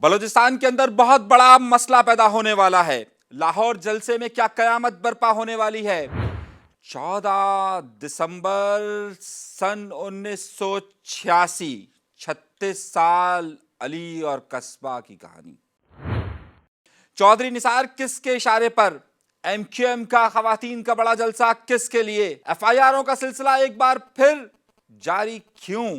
بلوچستان کے اندر بہت بڑا مسئلہ پیدا ہونے والا ہے۔ لاہور جلسے میں کیا قیامت برپا ہونے والی ہے؟ 14 دسمبر سن 1986، 36 سال علی اور قصبہ کی کہانی۔ چودھری نثار کس کے اشارے پر؟ ایم کیو ایم کا خواتین کا بڑا جلسہ کس کے لیے؟ ایف آئی آروں کا سلسلہ ایک بار پھر جاری کیوں؟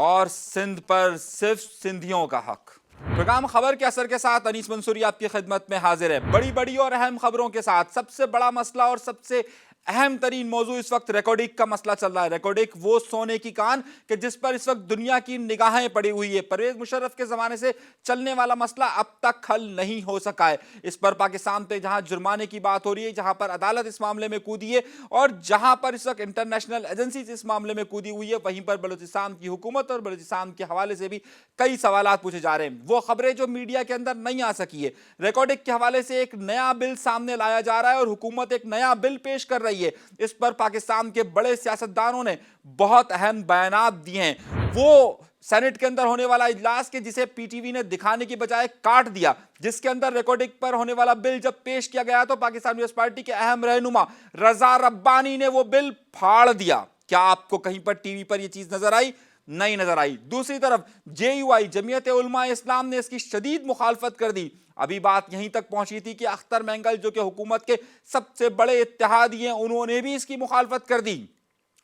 اور سندھ پر صرف سندھیوں کا حق۔ پروگرام خبر کے اثر کے ساتھ انیس منصوری آپ کی خدمت میں حاضر ہے، بڑی اور اہم خبروں کے ساتھ۔ سب سے بڑا مسئلہ اور سب سے اہم ترین موضوع اس وقت ریکارڈنگ کا مسئلہ چل رہا ہے۔ ریکارڈنگ وہ سونے کی کان کہ جس پر اس وقت دنیا کی نگاہیں پڑی ہوئی ہے۔ پرویز مشرف کے زمانے سے چلنے والا مسئلہ اب تک حل نہیں ہو سکا ہے۔ اس پر پاکستان پہ جہاں جرمانے کی بات ہو رہی ہے، جہاں پر عدالت اس معاملے میں کودی ہے، اور جہاں پر اس وقت انٹرنیشنل ایجنسیز اس معاملے میں کودی ہوئی ہے، وہیں پر بلوچستان کی حکومت اور بلوچستان کے حوالے سے بھی کئی سوالات پوچھے جا رہے ہیں۔ وہ خبریں جو میڈیا کے اندر نہیں آ سکی ہے، ریکارڈنگ کے حوالے سے ایک نیا بل سامنے لایا جا رہا ہے اور حکومت ایک نیا بل پیش کر رہی ہے۔ اس پر پاکستان کے بڑے سیاستدانوں نے بہت اہم بیانات دیے ہیں۔ وہ سینٹ کے اندر ہونے والا اجلاس کے جسے پی ٹی وی نے دکھانے کی بجائے کاٹ دیا، جس کے اندر ریکارڈنگ پر ہونے والا بل جب پیش کیا گیا تو پاکستان پیپلز پارٹی کے اہم رہنما رضا ربانی نے وہ بل پھاڑ دیا۔ کیا آپ کو کہیں پر ٹی وی پر یہ چیز نظر آئی؟ نہیں نظر آئی۔ دوسری طرف جے یو آئی جمعیت علماء اسلام نے اس کی شدید مخالفت کر دی۔ ابھی بات یہیں تک پہنچی تھی کہ اختر مینگل جو کہ حکومت کے سب سے بڑے اتحادی ہیں، انہوں نے بھی اس کی مخالفت کر دی،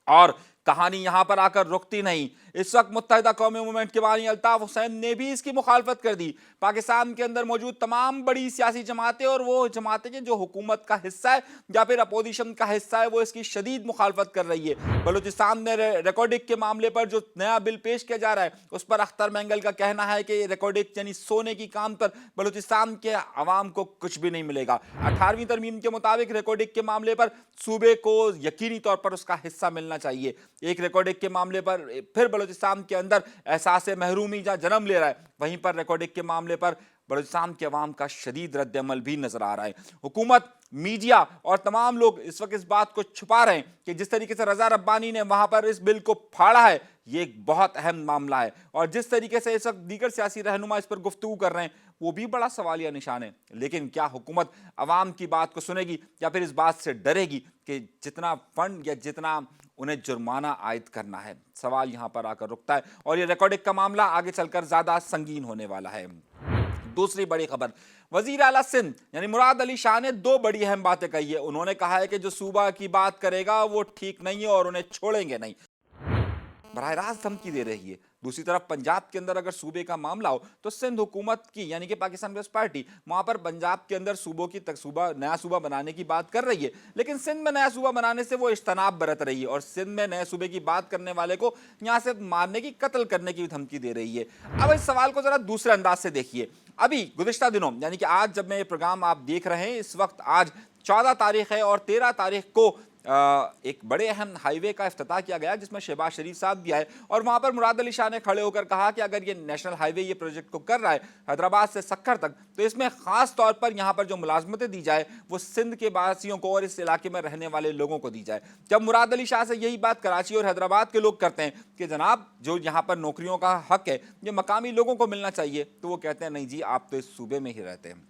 اور کہانی یہاں پر آ کر رکتی نہیں۔ اس وقت متحدہ قومی موومنٹ کے بانی الطاف حسین نے بھی اس کی مخالفت کر دی۔ پاکستان کے اندر موجود تمام بڑی سیاسی جماعتیں اور وہ جماعتیں جو حکومت کا حصہ ہے یا پھر اپوزیشن کا حصہ ہے، وہ اس کی شدید مخالفت کر رہی ہے۔ بلوچستان میں ریکارڈنگ کے معاملے پر جو نیا بل پیش کیا جا رہا ہے، اس پر اختر مینگل کا کہنا ہے کہ ریکارڈنگ یعنی سونے کی کان پر بلوچستان کے عوام کو کچھ بھی نہیں ملے گا۔ 18ویں ترمیم کے مطابق ریکارڈنگ کے معاملے پر صوبے کو یقینی طور پر اس کا حصہ ملنا چاہیے۔ ایک ریکارڈنگ کے معاملے پر پھر بلوچستان کے اندر احساس محرومی جہاں جنم لے رہا ہے، وہیں پر ریکارڈنگ کے معاملے پر بلوچستان کے عوام کا شدید رد عمل بھی نظر آ رہا ہے۔ حکومت، میڈیا اور تمام لوگ اس وقت اس بات کو چھپا رہے ہیں کہ جس طریقے سے رضا ربانی نے وہاں پر اس بل کو پھاڑا ہے، یہ ایک بہت اہم معاملہ ہے، اور جس طریقے سے اس وقت دیگر سیاسی رہنما اس پر گفتگو کر رہے ہیں، وہ بھی بڑا سوالیہ نشان ہے۔ لیکن کیا حکومت عوام کی بات کو سنے گی یا پھر اس بات سے ڈرے گی کہ جتنا فنڈ یا جتنا انہیں جرمانہ عائد کرنا ہے؟ سوال یہاں پر آ کر رکتا ہے، اور یہ ریکارڈنگ کا معاملہ آگے چل کر زیادہ سنگین ہونے والا ہے۔ دوسری بڑی خبر، وزیر اعلیٰ سندھ یعنی مراد علی شاہ نے دو بڑی اہم باتیں کہی ہے۔ انہوں نے کہا ہے کہ جو صوبہ کی بات کرے گا وہ ٹھیک نہیں ہے اور انہیں چھوڑیں گے نہیں، براہ راست دھمکی دے رہی ہے۔ دوسری طرف پنجاب کے اندر اگر صوبے کا معاملہ ہو تو سندھ حکومت کی یعنی کہ پاکستان پیپلز پارٹی وہاں پر پنجاب کے اندر صوبوں کی نیا صوبہ بنانے کی بات کر رہی ہے، لیکن سندھ میں نیا صوبہ بنانے سے وہ اجتناب برت رہی ہے، اور سندھ میں نئے صوبے کی بات کرنے والے کو یہاں سے مارنے کی، قتل کرنے کی دھمکی دے رہی ہے۔ اب اس سوال کو ذرا دوسرے انداز سے دیکھیے۔ ابھی گزشتہ دنوں یعنی کہ آج جب میں یہ پروگرام آپ دیکھ رہے ہیں، اس وقت آج 14 تاریخ ہے، اور 13 تاریخ کو ایک بڑے اہم ہائی وے کا افتتاح کیا گیا جس میں شہباز شریف صاحب بھی آئے، اور وہاں پر مراد علی شاہ نے کھڑے ہو کر کہا کہ اگر یہ نیشنل ہائی وے یہ پروجیکٹ کو کر رہا ہے حیدرآباد سے سکھر تک، تو اس میں خاص طور پر یہاں پر جو ملازمتیں دی جائے وہ سندھ کے باسیوں کو اور اس علاقے میں رہنے والے لوگوں کو دی جائے۔ جب مراد علی شاہ سے یہی بات کراچی اور حیدرآباد کے لوگ کرتے ہیں کہ جناب جو یہاں پر نوکریوں کا حق ہے یہ مقامی لوگوں کو ملنا چاہیے، تو وہ کہتے ہیں نہیں جی آپ تو اس صوبے میں ہی رہتے ہیں۔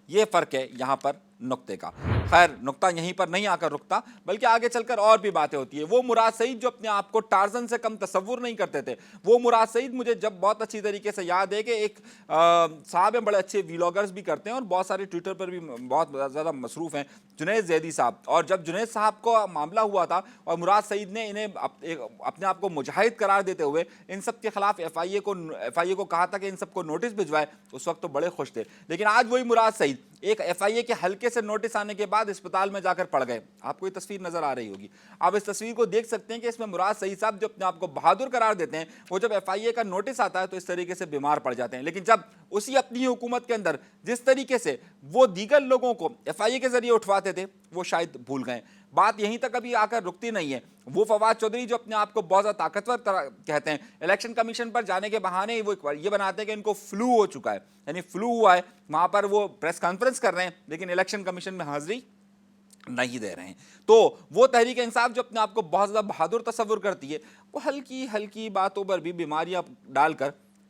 یہ فرق ہے یہاں پر نقطے کا۔ خیر، نقطہ یہیں پر نہیں آ کر رکتا، بلکہ آگے چل کر اور بھی باتیں ہوتی ہیں۔ وہ مراد سعید جو اپنے آپ کو ٹارزن سے کم تصور نہیں کرتے تھے، وہ مراد سعید مجھے جب بہت اچھی طریقے سے یاد ہے کہ ایک صاحب ہیں، بڑے اچھے ویلاگرز بھی کرتے ہیں اور بہت سارے ٹویٹر پر بھی بہت زیادہ مصروف ہیں، جنید زیدی صاحب۔ اور جب جنید صاحب کو معاملہ ہوا تھا اور مراد سعید نے انہیں اپنے آپ کو مجاہد قرار دیتے ہوئے ان سب کے خلاف ایف آئی اے کو کہا تھا کہ ان سب کو نوٹس بھجوائے، اس وقت تو بڑے خوش تھے، لیکن آج وہی مراد سعید ایک ایف آئی اے کے حلقے سے نوٹس آنے کے بعد اسپتال میں جا کر پڑ گئے۔ آپ کو یہ تصویر نظر آ رہی ہوگی، آپ اس تصویر کو دیکھ سکتے ہیں کہ اس میں مراد سعید صاحب جو اپنے آپ کو بہادر قرار دیتے ہیں، وہ جب ایف آئی اے کا نوٹس آتا ہے تو اس طریقے سے بیمار پڑ جاتے ہیں، لیکن جب اسی اپنی حکومت کے اندر جس طریقے سے وہ دیگر لوگوں کو ایف آئی اے کے ذریعے اٹھواتے تھے وہ شاید بھول گئے۔ بات یہیں تک ابھی آ کر رکتی نہیں ہے۔ وہ فواد چودھری جو اپنے آپ کو بہت زیادہ طاقتور کہتے ہیں، الیکشن کمیشن پر جانے کے بہانے وہ یہ بناتے ہیں کہ ان کو فلو ہو چکا ہے، یعنی فلو ہوا ہے، وہاں پر وہ پریس کانفرنس کر رہے ہیں لیکن الیکشن کمیشن میں حاضری نہیں دے رہے ہیں۔ تو وہ تحریک انصاف جو اپنے آپ کو بہت زیادہ بہادر تصور کرتی ہے، وہ ہلکی ہلکی باتوں پر بھی بیماریاں ڈال کر